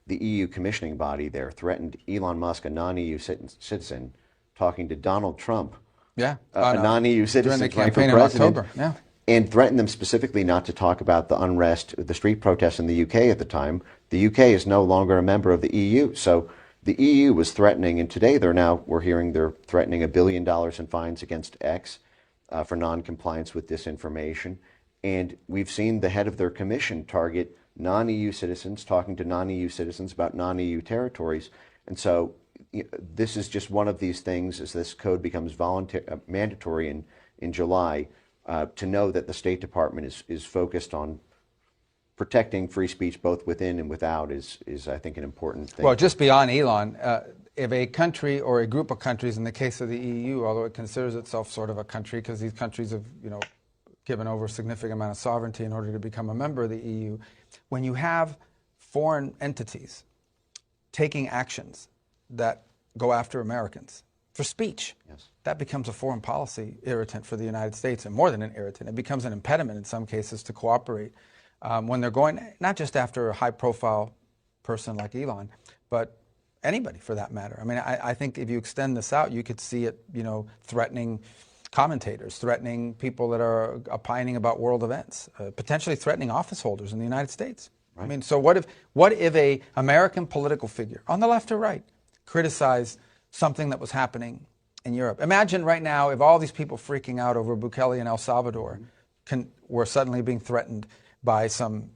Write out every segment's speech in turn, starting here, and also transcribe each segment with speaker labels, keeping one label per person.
Speaker 1: the EU commissioning body there threatened Elon Musk, a non-EU citizen, talking to Donald Trump,
Speaker 2: Yeah,
Speaker 1: a non-EU
Speaker 2: during the
Speaker 1: citizen running for
Speaker 2: campaign in
Speaker 1: president,
Speaker 2: October. Yeah.
Speaker 1: and threatened them specifically not to talk about the unrest, the street protests in the UK at the time. The UK is no longer a member of the EU, so the EU was threatening, and today we're hearing they're threatening $1 billion in fines against X for non-compliance with disinformation. And we've seen the head of their commission target non-EU citizens talking to non-EU citizens about non-EU territories. And so this is just one of these things as this code becomes mandatory in July, to know that the State Department is focused on protecting free speech both within and without is I think, an important thing.
Speaker 2: Well, just beyond Elon, if a country or a group of countries, in the case of the EU, although it considers itself sort of a country because these countries have, given over a significant amount of sovereignty in order to become a member of the EU, when you have foreign entities taking actions that go after Americans for speech,
Speaker 1: yes,
Speaker 2: that becomes a foreign policy irritant for the United States, and more than an irritant, it becomes an impediment in some cases to cooperate when they're going not just after a high-profile person like Elon, but anybody for that matter. I mean, I think if you extend this out, you could see it, threatening commentators, threatening people that are opining about world events, potentially threatening office holders in the United States. Right. I mean, so what if a American political figure, on the left or right, criticized something that was happening in Europe? Imagine right now if all these people freaking out over Bukele in El Salvador were suddenly being threatened by some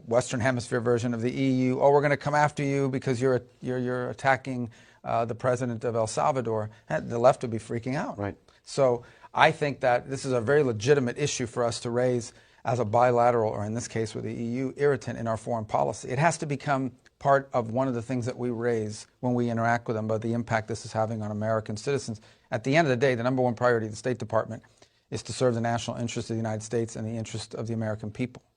Speaker 2: Western Hemisphere version of the EU. Oh, we're going to come after you because you're attacking the president of El Salvador. And the left would be freaking out.
Speaker 1: Right.
Speaker 2: So I think that this is a very legitimate issue for us to raise as a bilateral, or in this case with the EU, irritant in our foreign policy. It has to become part of one of the things that we raise when we interact with them about the impact this is having on American citizens. At the end of the day, the number one priority of the State Department is to serve the national interest of the United States and the interest of the American people.